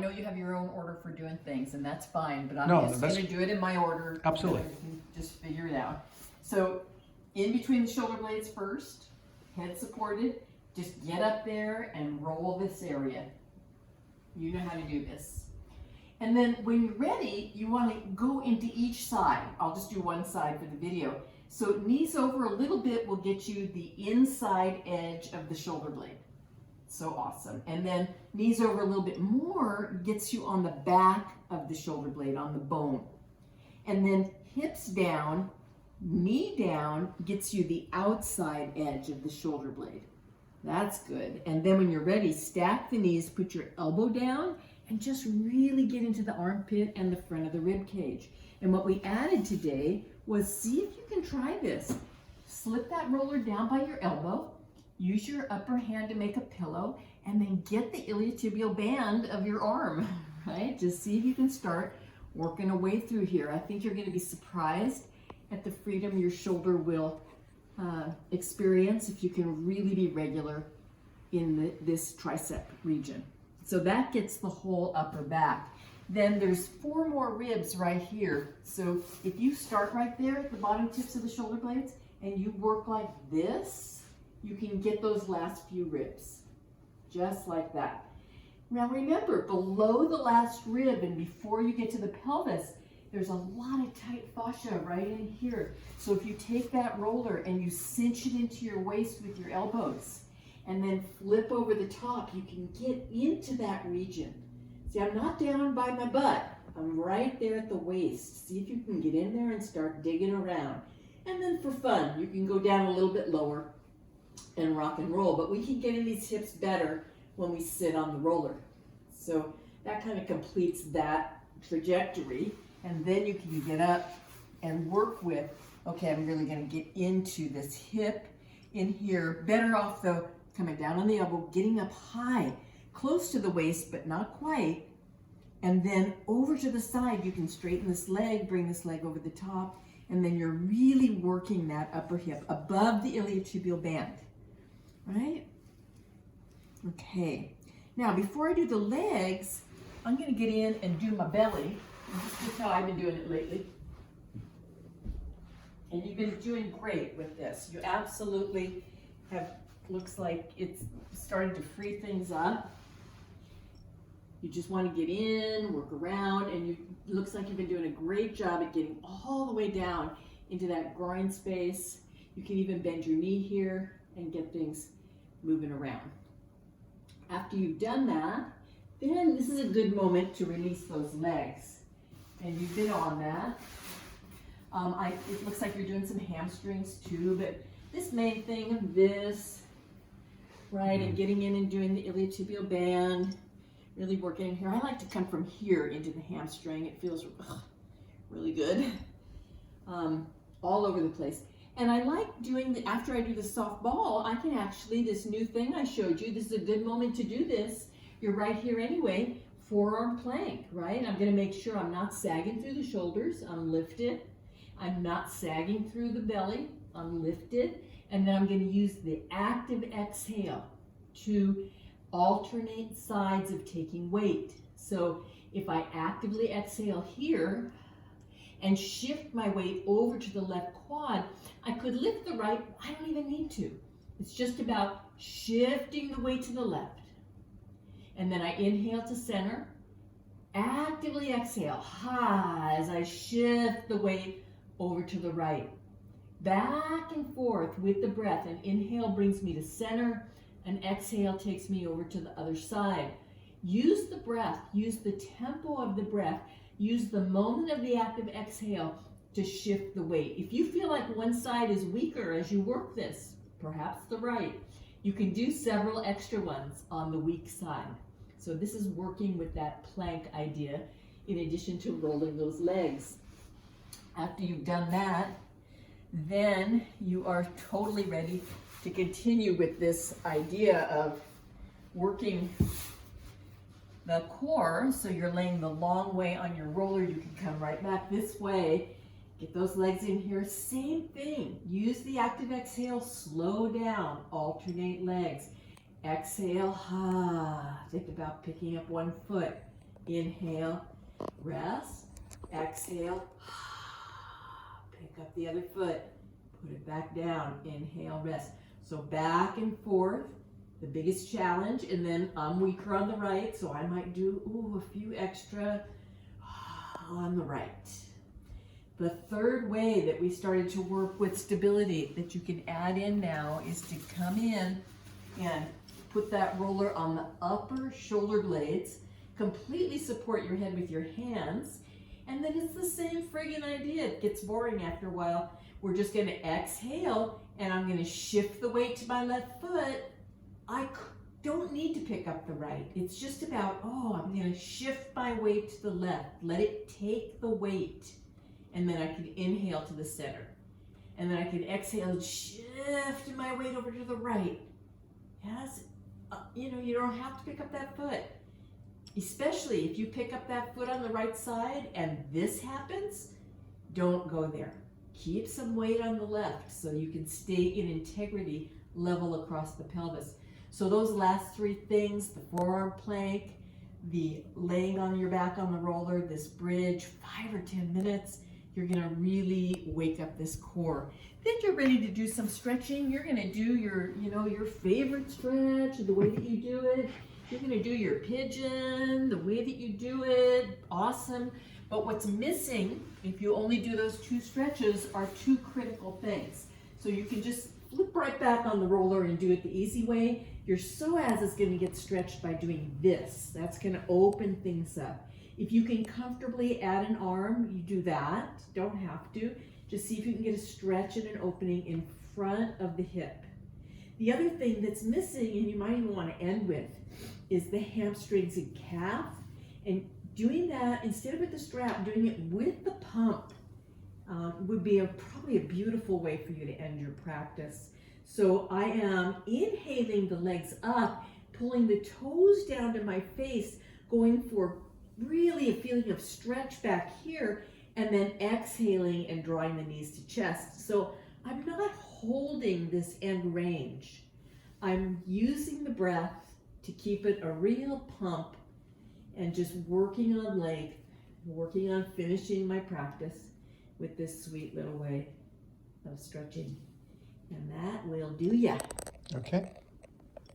know you have your own order for doing things, and that's fine, but I'm No, just that's- going to do it in my order. Absolutely. So you can just figure it out. So, in between the shoulder blades first, head supported, just get up there and roll this area. You know how to do this. And then when you're ready, you want to go into each side. I'll just do one side for the video. So knees over a little bit will get you the inside edge of the shoulder blade. So awesome. And then knees over a little bit more gets you on the back of the shoulder blade, on the bone. And then hips down, knee down gets you the outside edge of the shoulder blade. That's good. And then when you're ready, stack the knees, put your elbow down, and just really get into the armpit and the front of the rib cage. And what we added today was, see if you can try this. Slip that roller down by your elbow, use your upper hand to make a pillow, and then get the iliotibial band of your arm, right? Just see if you can start working a way through here. I think you're going to be surprised at the freedom your shoulder will experience if you can really be regular in this tricep region. So that gets the whole upper back. Then there's 4 more ribs right here. So if you start right there at the bottom tips of the shoulder blades and you work like this, you can get those last few ribs, just like that. Now remember, below the last rib and before you get to the pelvis, there's a lot of tight fascia right in here. So if you take that roller and you cinch it into your waist with your elbows, and then flip over the top, you can get into that region. See, I'm not down by my butt. I'm right there at the waist. See if you can get in there and start digging around. And then for fun, you can go down a little bit lower and rock and roll. But we can get in these hips better when we sit on the roller. So that kind of completes that trajectory. And then you can get up and work with, okay, I'm really going to get into this hip in here. Better off though, coming down on the elbow, getting up high, close to the waist, but not quite. And then over to the side, you can straighten this leg, bring this leg over the top, and then you're really working that upper hip above the iliotibial band, right? Okay. Now, before I do the legs, I'm going to get in and do my belly. This is how I've been doing it lately. And you've been doing great with this. You absolutely have, looks like it's starting to free things up. You just want to get in, work around, and it looks like you've been doing a great job at getting all the way down into that groin space. You can even bend your knee here and get things moving around. After you've done that, then this is a good moment to release those legs. And you've been on that. It looks like you're doing some hamstrings too, but this main thing, this, right, and getting in and doing the iliotibial band, really working in here. I like to come from here into the hamstring. It feels really good, all over the place. And I like doing, after I do the soft ball, I can actually, this new thing I showed you, this is a good moment to do this. You're right here anyway, forearm plank, right? I'm gonna make sure I'm not sagging through the shoulders, I'm lifted. I'm not sagging through the belly, I'm lifted. And then I'm gonna use the active exhale to alternate sides of taking weight. So if I actively exhale here and shift my weight over to the left quad, I could lift the right, I don't even need to. It's just about shifting the weight to the left. And then I inhale to center, actively exhale, high, as I shift the weight over to the right. Back and forth with the breath. An inhale brings me to center, an exhale takes me over to the other side. Use the breath, use the tempo of the breath, use the moment of the active exhale to shift the weight. If you feel like one side is weaker as you work this, perhaps the right, you can do several extra ones on the weak side. So this is working with that plank idea in addition to rolling those legs. After you've done that, then you are totally ready to continue with this idea of working the core. So you're laying the long way on your roller. You can come right back this way. Get those legs in here. Same thing. Use the active exhale. Slow down. Alternate legs. Exhale. Think about picking up one foot. Inhale, rest, exhale, pick up the other foot, put it back down, inhale, rest. So back and forth, the biggest challenge, and then I'm weaker on the right, so I might do a few extra on the right. The third way that we started to work with stability that you can add in now is to come in and put that roller on the upper shoulder blades, completely support your head with your hands, and then it's the same friggin' idea. It gets boring after a while. We're just gonna exhale, and I'm gonna shift the weight to my left foot. I don't need to pick up the right. It's just about, I'm gonna shift my weight to the left. Let it take the weight. And then I can inhale to the center. And then I can exhale and shift my weight over to the right. Yes, you don't have to pick up that foot. Especially if you pick up that foot on the right side and this happens, don't go there. Keep some weight on the left so you can stay in integrity level across the pelvis. So those last three things, the forearm plank, the laying on your back on the roller, this bridge, 5 or 10 minutes, you're gonna really wake up this core. Then you're ready to do some stretching. You're gonna do your favorite stretch, the way that you do it. You're gonna do your pigeon, the way that you do it, awesome. But what's missing, if you only do those 2 stretches, are 2 critical things. So you can just flip right back on the roller and do it the easy way. Your psoas is gonna get stretched by doing this. That's gonna open things up. If you can comfortably add an arm, you do that. Don't have to. Just see if you can get a stretch and an opening in front of the hip. The other thing that's missing, and you might even want to end with, is the hamstrings and calf. And doing that, instead of with the strap, doing it with the pump would be probably a beautiful way for you to end your practice. So I am inhaling the legs up, pulling the toes down to my face, going for really a feeling of stretch back here, and then exhaling and drawing the knees to chest. So I'm not holding this end range. I'm using the breath to keep it a real pump and just working on length, working on finishing my practice with this sweet little way of stretching. And that will do ya. Okay.